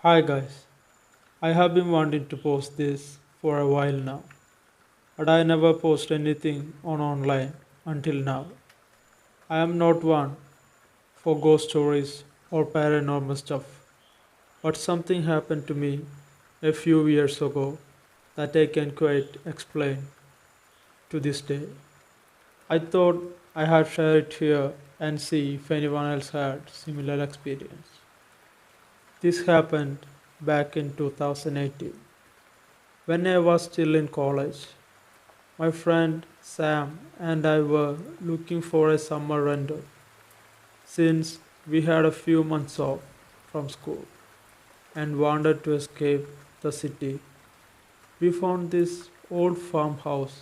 Hi guys, I have been wanting to post this for a while now, but I never post anything on online until now. I am not one for ghost stories or paranormal stuff, but something happened to me a few years ago that I can quite explain to this day. I thought I had share it here and see if anyone else had similar experience. This happened back in 2018 when I was still in college. My friend Sam and I were looking for a summer rental since we had a few months off from school and wanted to escape the city. We found this old farmhouse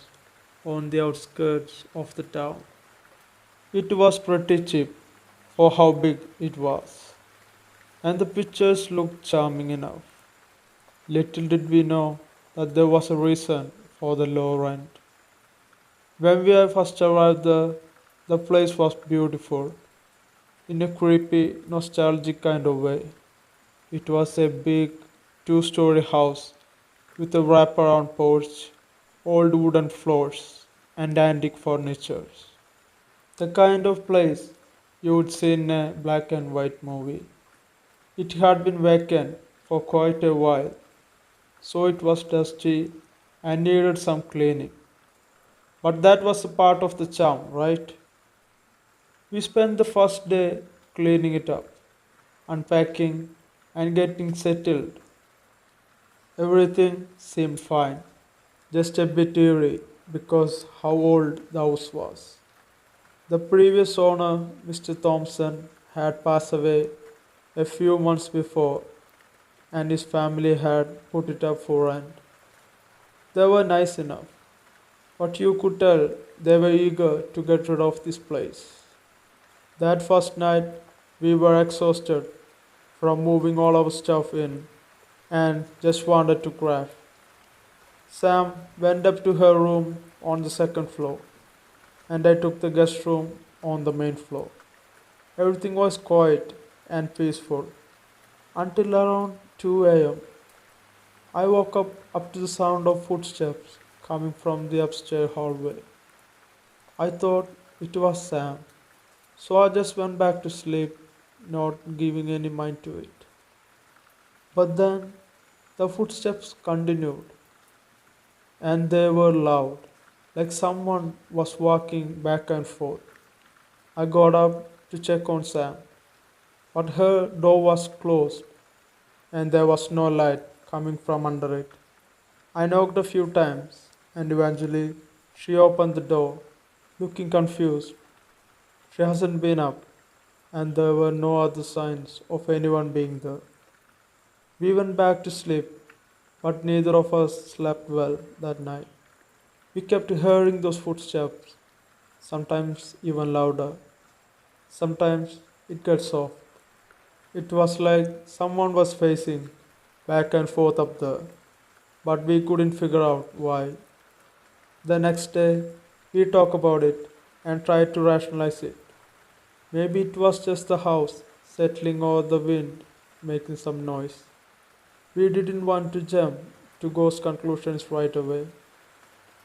on the outskirts of the town. It was pretty cheap for how big it was, and the pictures looked charming enough. Little did we know that there was a reason for the low rent. When we first arrived there, the place was beautiful in a creepy, nostalgic kind of way. It was a big, two-story house with a wraparound porch, old wooden floors, and antique furniture. The kind of place you would see in a black and white movie. It had been vacant for quite a while, so it was dusty and needed some cleaning. But that was a part of the charm, right? We spent the first day cleaning it up, unpacking, and getting settled. Everything seemed fine, just a bit eerie because how old the house was. The previous owner, Mr. Thompson, had passed away a few months before, and his family had put it up for rent. They were nice enough, but you could tell they were eager to get rid of this place. That first night, we were exhausted from moving all our stuff in and just wanted to crash. Sam went up to her room on the second floor, and I took the guest room on the main floor. Everything was quiet and peaceful until around 2 a.m. I woke up to the sound of footsteps coming from the upstairs hallway. I thought it was Sam, so I just went back to sleep, not giving any mind to it. But then the footsteps continued, and they were loud, like someone was walking back and forth. I got up to check on Sam, but her door was closed and there was no light coming from under it. I knocked a few times, and eventually she opened the door, looking confused. She hasn't been up, and there were no other signs of anyone being there. We went back to sleep, but neither of us slept well that night. We kept hearing those footsteps, sometimes even louder. Sometimes it got soft. It was like someone was pacing back and forth up there, but we couldn't figure out why. The next day, we talked about it and tried to rationalize it. Maybe it was just the house settling or the wind making some noise. We didn't want to jump to ghost conclusions right away,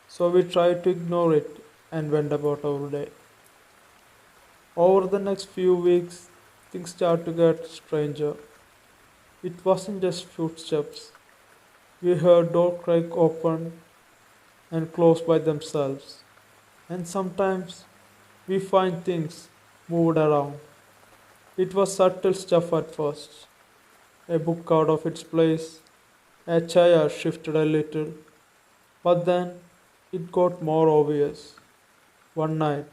so we tried to ignore it and went about our day. Over the next few weeks, things started to get stranger. It wasn't just footsteps. We heard door crack open and close by themselves. And sometimes we find things moved around. It was subtle stuff at first. A book out of its place, a chair shifted a little, but then it got more obvious. One night,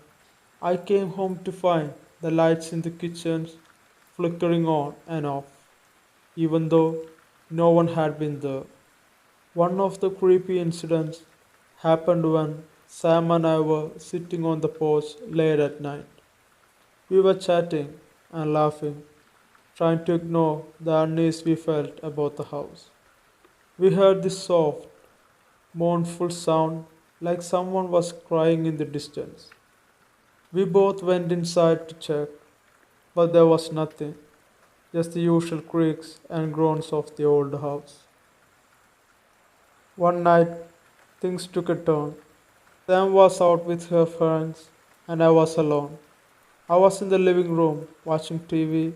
I came home to find the lights in the kitchen flickering on and off, even though no one had been there. One of the creepy incidents happened when Sam and I were sitting on the porch late at night. We were chatting and laughing, trying to ignore the unease we felt about the house. We heard this soft, mournful sound like someone was crying in the distance. We both went inside to check, but there was nothing. just the usual creaks and groans of the old house. One night, things took a turn. Sam was out with her friends, and I was alone. I was in the living room watching TV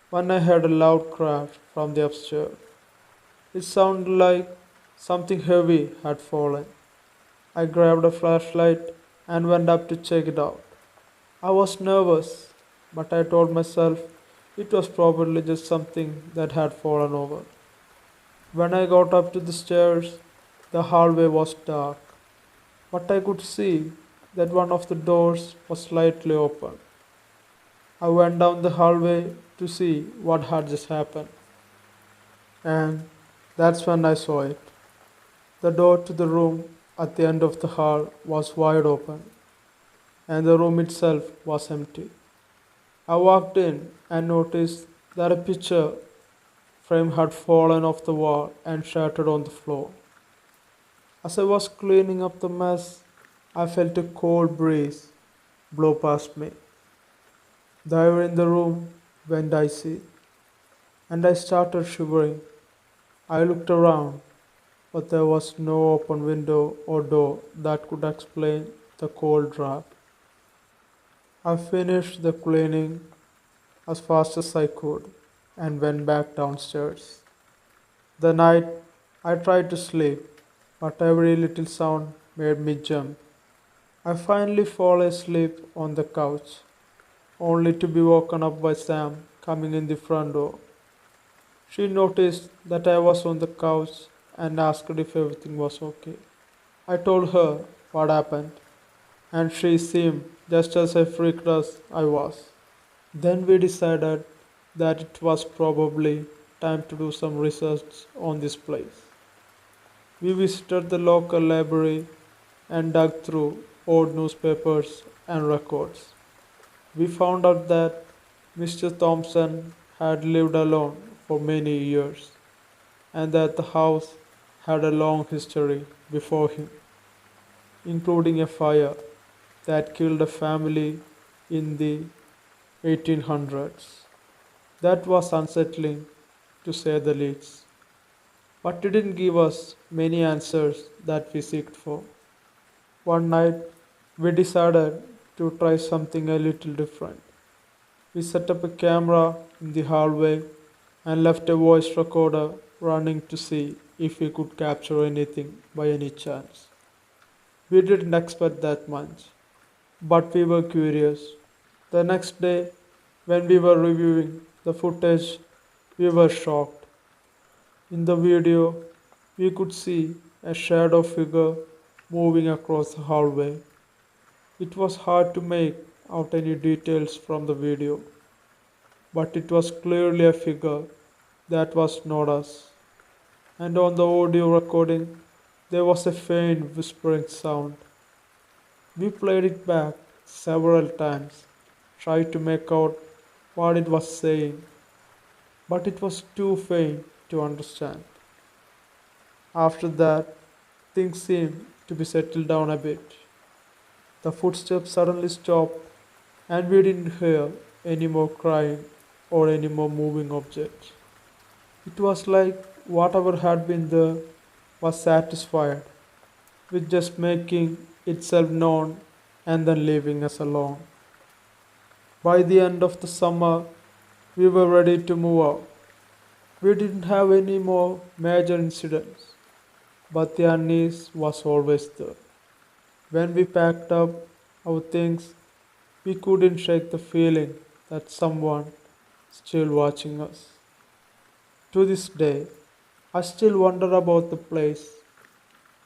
when I heard a loud crash from the upstairs. It sounded like something heavy had fallen. I grabbed a flashlight and went up to check it out. I was nervous, but I told myself it was probably just something that had fallen over. When I got up to the stairs, the hallway was dark, but I could see that one of the doors was slightly open. I went down the hallway to see what had just happened, and that's when I saw it. The door to the room at the end of the hall was wide open, and the room itself was empty. I walked in and noticed that a picture frame had fallen off the wall and shattered on the floor. As I was cleaning up the mess, I felt a cold breeze blow past me. The air in the room went icy, and I started shivering. I looked around, but there was no open window or door that could explain the cold draft. I finished the cleaning as fast as I could and went back downstairs. The night I tried to sleep, but every little sound made me jump. I finally fall asleep on the couch, only to be woken up by Sam coming in the front door. She noticed that I was on the couch and asked if everything was okay. I told her what happened, and she seemed just as freaked as I was. Then we decided that it was probably time to do some research on this place. We visited the local library and dug through old newspapers and records. We found out that Mr. Thompson had lived alone for many years and that the house had a long history before him, including a fire that killed a family in the 1800s. That was unsettling, to say the least, but it didn't give us many answers that we seeked for. One night, we decided to try something a little different. We set up a camera in the hallway and left a voice recorder running to see if we could capture anything by any chance. We didn't expect that much, but we were curious. The next day, when we were reviewing the footage, we were shocked. In the video, we could see a shadow figure moving across the hallway. It was hard to make out any details from the video, but it was clearly a figure that was not us. And on the audio recording, there was a faint whispering sound. We played it back several times, tried to make out what it was saying, but it was too faint to understand. After that, things seemed to be settled down a bit. The footsteps suddenly stopped, and we didn't hear any more crying or any more moving objects. It was like whatever had been there was satisfied with just making itself known and then leaving us alone. By the end of the summer, we were ready to move out. We didn't have any more major incidents, but the unease was always there. When we packed up our things, we couldn't shake the feeling that someone still watching us. To this day, I still wonder about the place.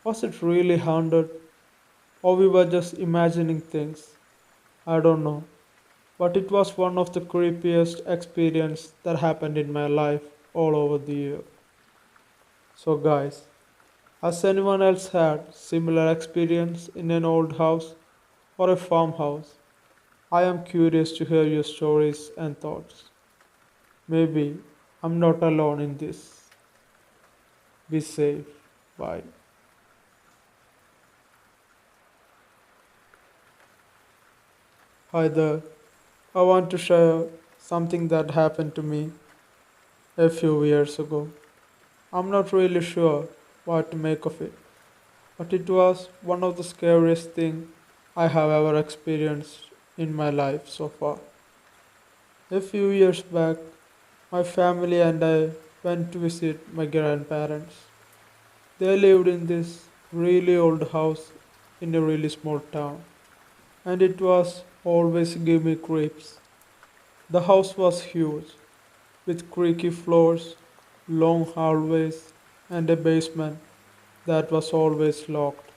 Was it really haunted, or we were just imagining things? I don't know. But it was one of the creepiest experiences that happened in my life all over the year. So guys, has anyone else had similar experience in an old house or a farmhouse? I am curious to hear your stories and thoughts. Maybe I'm not alone in this. Be safe. Bye. Hi there. I want to share something that happened to me. a few years ago. I'm not really sure what to make of it, but it was one of the scariest things I have ever experienced in my life so far. A few years back, my family and I went to visit my grandparents. They lived in this really old house in a really small town, and it was always give me creeps. The house was huge, with creaky floors, long hallways, and a basement that was always locked.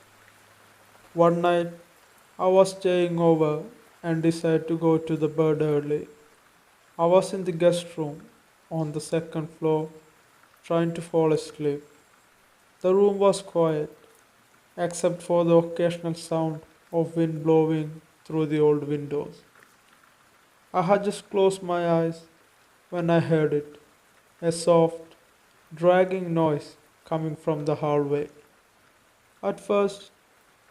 One night, I was staying over and decided to go to the bed early. I was in the guest room on the second floor trying to fall asleep. The room was quiet except for the occasional sound of wind blowing through the old windows. I had just closed my eyes when I heard it, a soft, dragging noise coming from the hallway. At first,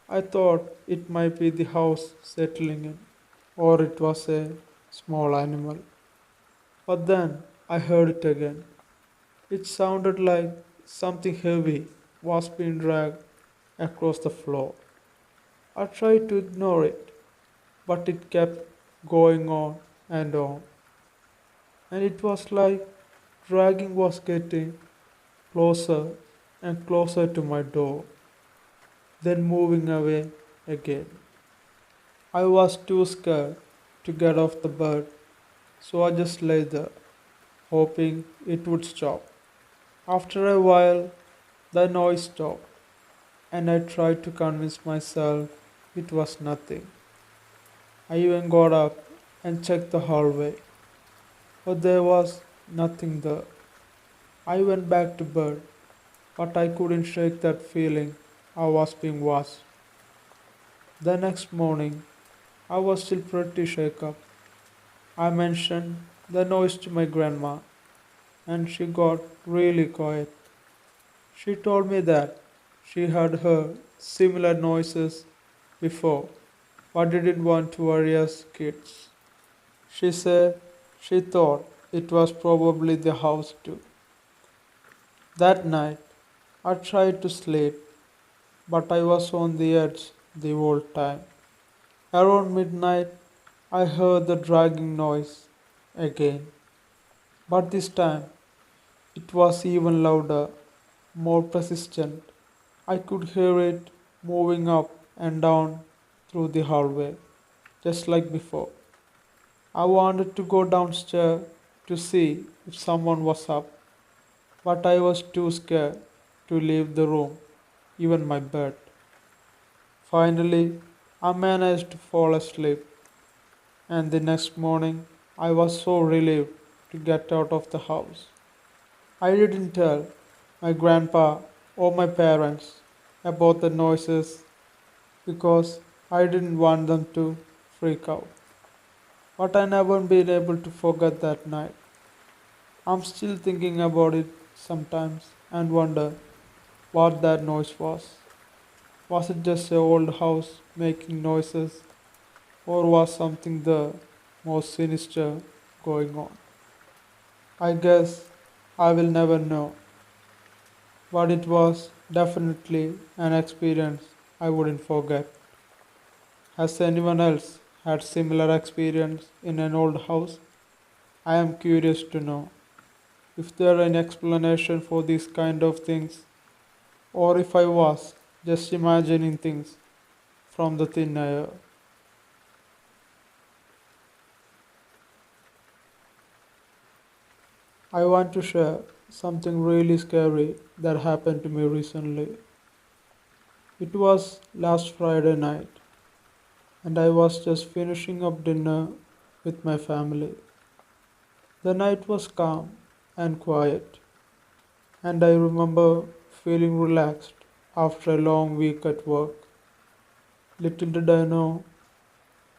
I thought it might be the house settling in, or it was a small animal. But then I heard it again. It sounded like something heavy was being dragged across the floor. I tried to ignore it, but it kept going on and on. And it was like dragging was getting closer and closer to my door, then moving away again. I was too scared to get off the bed, so I just lay there, hoping it would stop. After a while, the noise stopped, and I tried to convince myself it was nothing. I even got up and checked the hallway, but there was nothing there. I went back to bed, but I couldn't shake that feeling I was being watched. The next morning, I was still pretty shaken up. I mentioned the noise to my grandma, and she got really quiet. She told me that she had heard similar noises before, but didn't want to worry us kids. She said she thought it was probably the house too. That night, I tried to sleep, but I was on the edge the whole time. Around midnight, I heard the dragging noise again, but this time it was even louder, more persistent. I could hear it moving up and down through the hallway, just like before. I wanted to go downstairs to see if someone was up, but I was too scared to leave the room, even my bed. Finally, I managed to fall asleep, and the next morning I was so relieved to get out of the house. I didn't tell my grandpa or my parents about the noises because I didn't want them to freak out. But I never been able to forget that night. I'm still thinking about it sometimes and wonder what that noise was. Was it just an old house making noises, or was something the more sinister going on? I guess I will never know, but it was definitely an experience I wouldn't forget. Has anyone else had similar experience in an old house? I am curious to know if there are any explanation for these kind of things, or if I was just imagining things from the thin air. I want to share something really scary that happened to me recently. It was last Friday night, and I was just finishing up dinner with my family. The night was calm and quiet, and I remember feeling relaxed after a long week at work. Little did I know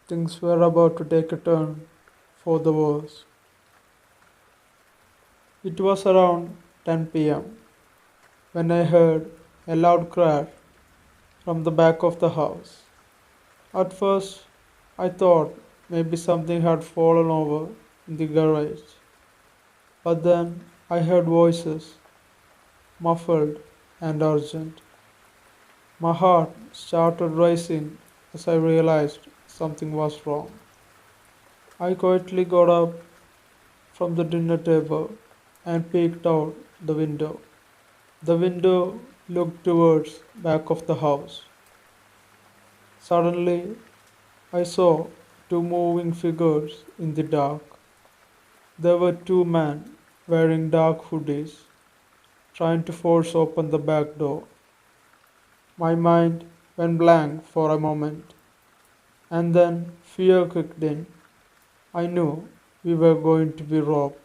things were about to take a turn for the worse. It was around 10 p.m. when I heard a loud crash from the back of the house. At first, I thought maybe something had fallen over in the garage, but then I heard voices, muffled and urgent. My heart started racing as I realized something was wrong. I quietly got up from the dinner table and peeked out the window. The window looked towards back of the house. Suddenly, I saw two moving figures in the dark. There were two men wearing dark hoodies trying to force open the back door. My mind went blank for a moment, and then fear kicked in. I knew we were going to be robbed.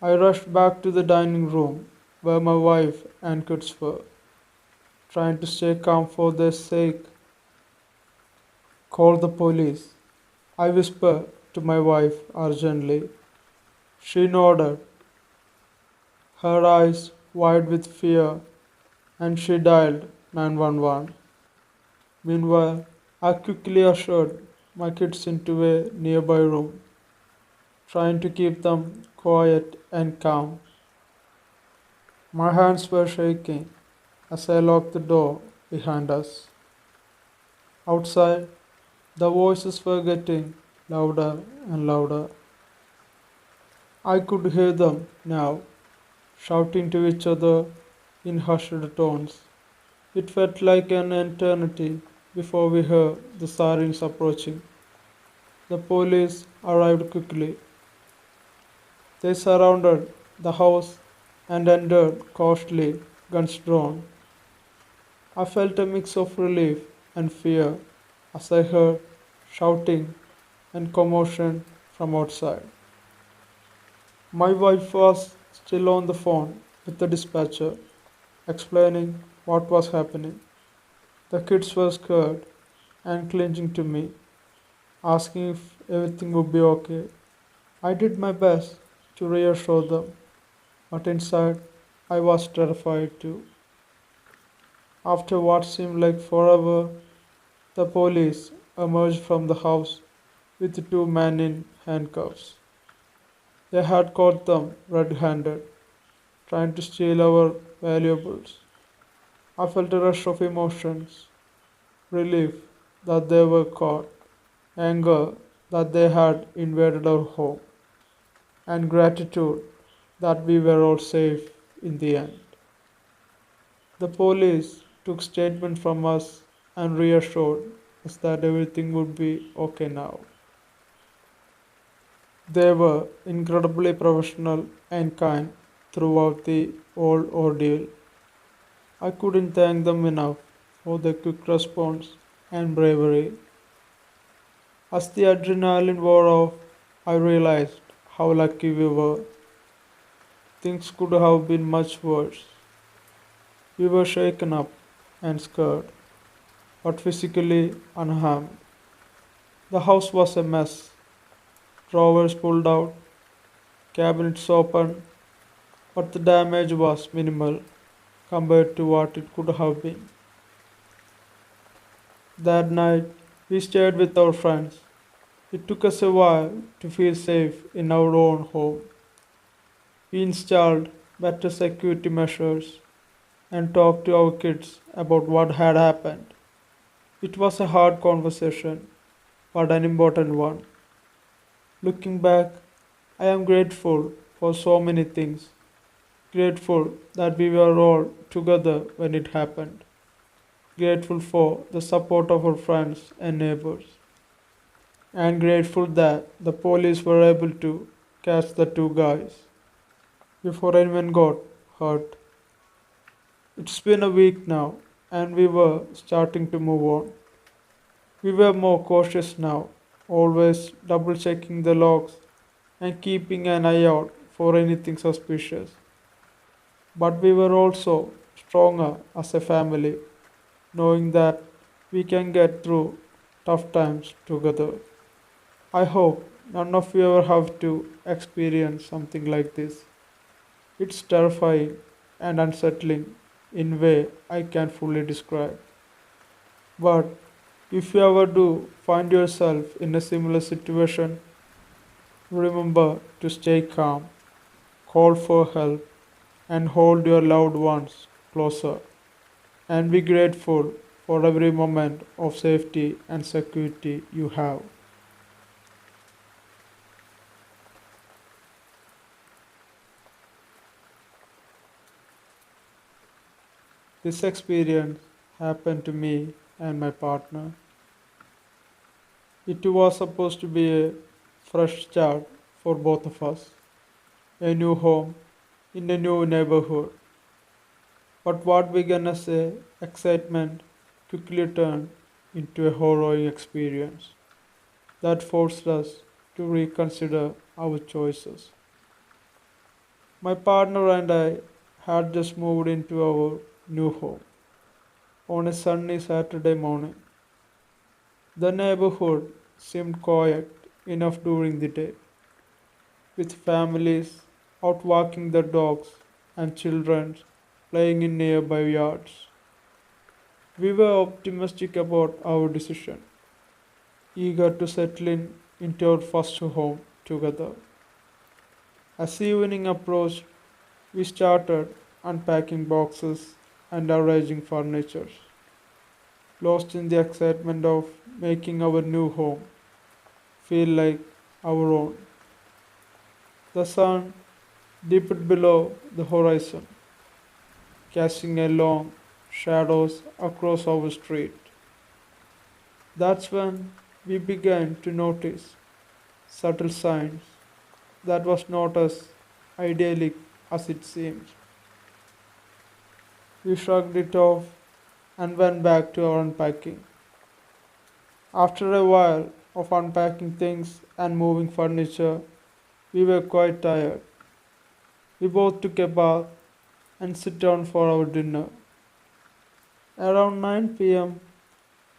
I rushed back to the dining room where my wife and kids were, trying to stay calm for their sake. Call the police, I whispered to my wife urgently. She nodded, her eyes wide with fear, and she dialed 911. Meanwhile, I quickly ushered my kids into a nearby room, trying to keep them quiet and calm. My hands were shaking as I locked the door behind us. Outside, the voices were getting louder and louder. I could hear them now, shouting to each other in hushed tones. It felt like an eternity before we heard the sirens approaching. The police arrived quickly. They surrounded the house and entered cautiously, guns drawn. I felt a mix of relief and fear as I heard shouting and commotion from outside. My wife was still on the phone with the dispatcher, explaining what was happening. The kids were scared and clinging to me, asking if everything would be okay. I did my best to reassure them, but inside I was terrified too. After what seemed like forever, the police emerged from the house with two men in handcuffs. They had caught them red handed, trying to steal our valuables. I felt a rush of emotions, relief that they were caught, anger that they had invaded our home, and gratitude that we were all safe in the end. The police took statement from us and reassured us that everything would be okay now. They were incredibly professional and kind throughout the whole ordeal. I couldn't thank them enough for their quick response and bravery. As the adrenaline wore off, I realized how lucky we were. Things could have been much worse. We were shaken up and scared, but physically unharmed. The house was a mess. Drawers pulled out, cabinets open, but the damage was minimal compared to what it could have been. That night, we stayed with our friends. It took us a while to feel safe in our own home. We installed better security measures and talked to our kids about what had happened. It was a hard conversation, but an important one. Looking back, I am grateful for so many things. Grateful that we were all together when it happened. Grateful for the support of our friends and neighbors. And grateful that the police were able to catch the two guys before anyone got hurt. It's been a week now, and we were starting to move on. We were more cautious now, always double checking the logs and keeping an eye out for anything suspicious. But we were also stronger as a family, knowing that we can get through tough times together. I hope none of you ever have to experience something like this. It's terrifying and unsettling in a way I can't fully describe. But if you ever do find yourself in a similar situation, remember to stay calm, call for help, and hold your loved ones closer. And be grateful for every moment of safety and security you have. This experience happened to me and my partner. It was supposed to be a fresh start for both of us, a new home in a new neighborhood. But what began as a excitement quickly turned into a harrowing experience that forced us to reconsider our choices. My partner and I had just moved into our new home on a sunny Saturday morning. The neighborhood seemed quiet enough during the day, with families out walking their dogs and children playing in nearby yards. We were optimistic about our decision, eager to settle in into our first home together. As evening approached, we started unpacking boxes and arranging furniture, lost in the excitement of making our new home feel like our own. The sun dipped below the horizon, casting a long shadows across our street. That's when we began to notice subtle signs that was not as idyllic as it seemed. We shrugged it off and went back to our unpacking. After a while of unpacking things and moving furniture, we were quite tired. We both took a bath and sit down for our dinner. Around 9 p.m.,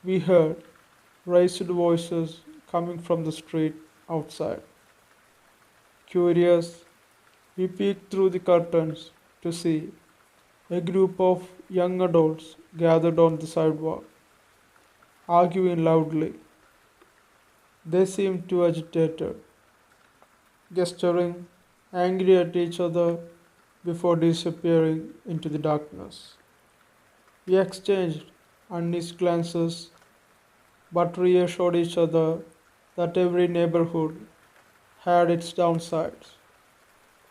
we heard raised voices coming from the street outside. Curious, we peeked through the curtains to see a group of young adults gathered on the sidewalk, arguing loudly. They seemed too agitated, gesturing angry at each other before disappearing into the darkness. We exchanged uneasy glances but reassured each other that every neighborhood had its downsides.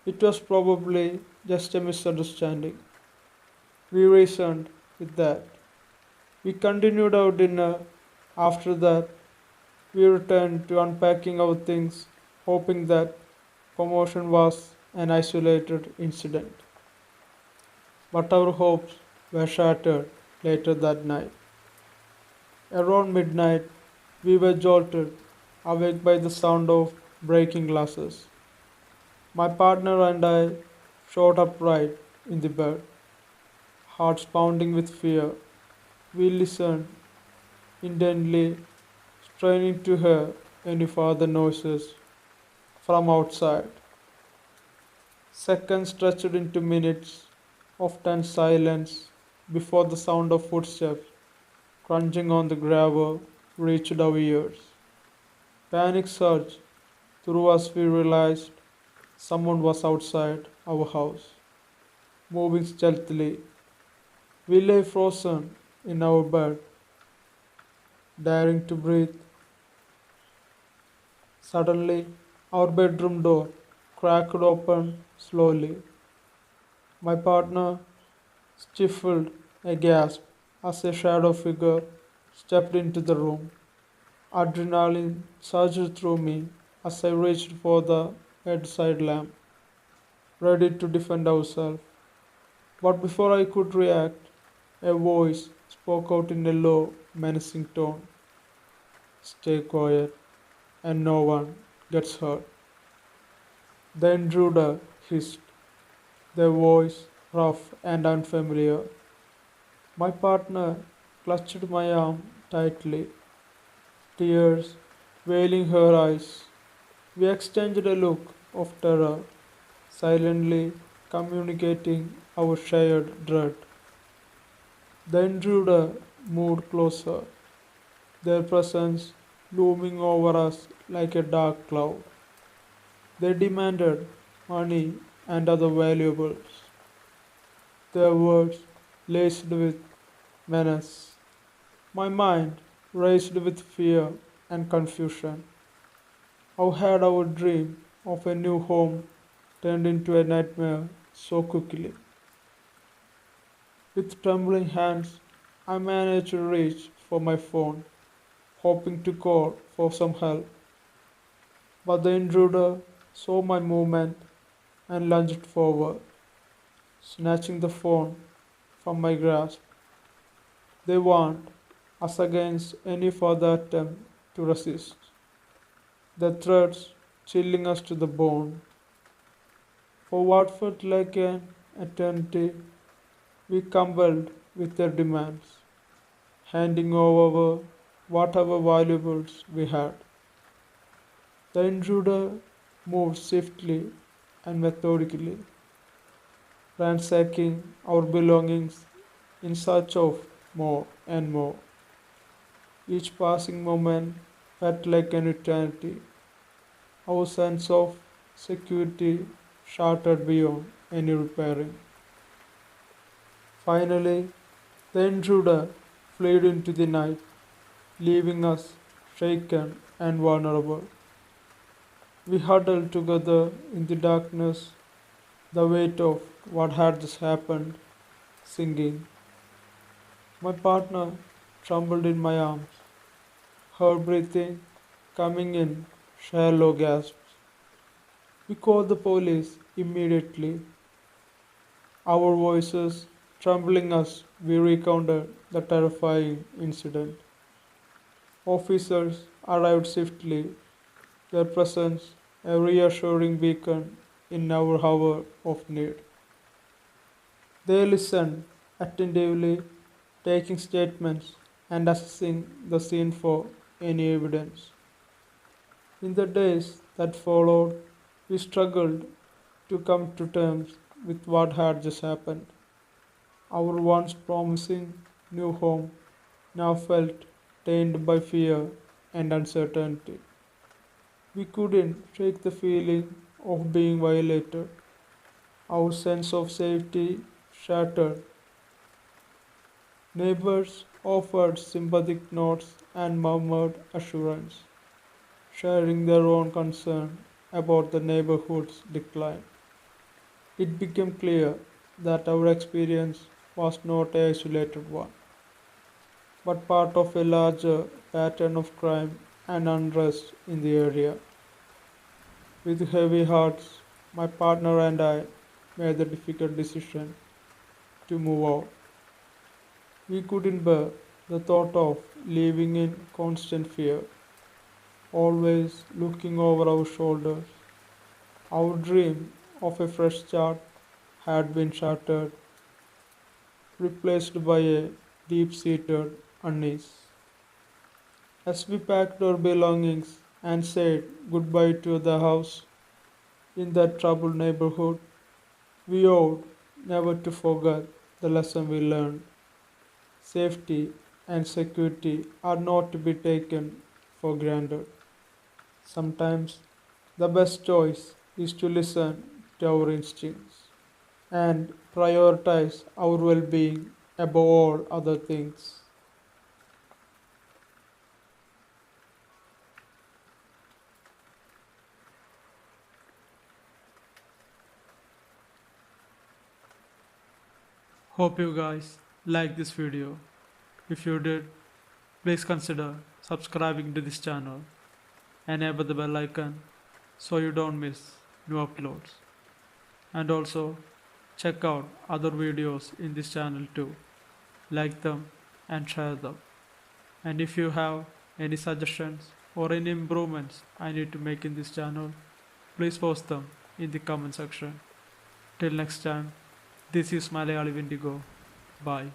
It was probably just a misunderstanding. We reasoned with that. We continued our dinner. After that, we returned to unpacking our things, hoping that commotion was an isolated incident. But our hopes were shattered later that night. Around midnight, we were jolted awake by the sound of breaking glasses. My partner and I shot upright in the bed, hearts pounding with fear. We listened intently, straining to hear any further noises from outside. Seconds stretched into minutes of tense silence before the sound of footsteps crunching on the gravel reached our ears. Panic surged through us. We realized someone was outside our house, moving stealthily. We lay frozen in our bed, daring to breathe. Suddenly, our bedroom door cracked open slowly. My partner stifled a gasp as a shadow figure stepped into the room. Adrenaline surged through me as I reached for the bedside lamp, ready to defend ourselves. But before I could react, a voice spoke out in a low, menacing tone. Stay quiet, and no one gets hurt. The intruder hissed, their voice rough and unfamiliar. My partner clutched my arm tightly, tears veiling her eyes. We exchanged a look of terror, silently communicating our shared dread. The intruder moved closer, their presence looming over us like a dark cloud. They demanded money and other valuables. Their words laced with menace. My mind raced with fear and confusion. How had our dream of a new home turned into a nightmare so quickly? With trembling hands, I managed to reach for my phone, hoping to call for some help. But the intruder saw my movement and lunged forward, snatching the phone from my grasp. They warned us against any further attempt to resist, their threats chilling us to the bone. For what felt like an eternity, we complied with their demands, handing over whatever valuables we had. The intruder moved swiftly and methodically, ransacking our belongings in search of more and more. Each passing moment felt like an eternity. Our sense of security shattered beyond any repairing. Finally, the intruder fled into the night, leaving us shaken and vulnerable. We huddled together in the darkness, the weight of what had just happened singing. My partner trembled in my arms, her breathing coming in shallow gasps. We called the police immediately, our voices trembling as we recounted the terrifying incident. Officers arrived swiftly, their presence a reassuring beacon in our hour of need. They listened attentively, taking statements and assessing the scene for any evidence. In the days that followed, we struggled to come to terms with what had just happened. Our once promising new home now felt tainted by fear and uncertainty. We couldn't shake the feeling of being violated. Our sense of safety shattered. Neighbors offered sympathetic nods and murmured assurance, sharing their own concern about the neighborhood's decline. It became clear that our experience was not an isolated one, but part of a larger pattern of crime and unrest in the area. With heavy hearts, my partner and I made the difficult decision to move out. We couldn't bear the thought of living in constant fear, always looking over our shoulders. Our dream of a fresh start had been shattered, replaced by a deep seated unease. As we packed our belongings and said goodbye to the house in that troubled neighborhood, we vowed never to forget the lesson we learned. Safety and security are not to be taken for granted. Sometimes the best choice is to listen to our instincts and prioritize our well being above all other things. Hope you guys like this video. If you did, please consider subscribing to this channel. Enable the bell icon so you don't miss new uploads. And also check out other videos in this channel too. Like them and share them. And if you have any suggestions or any improvements I need to make in this channel, please post them in the comment section. Till next time, this is Malayali Wendigo. Bye.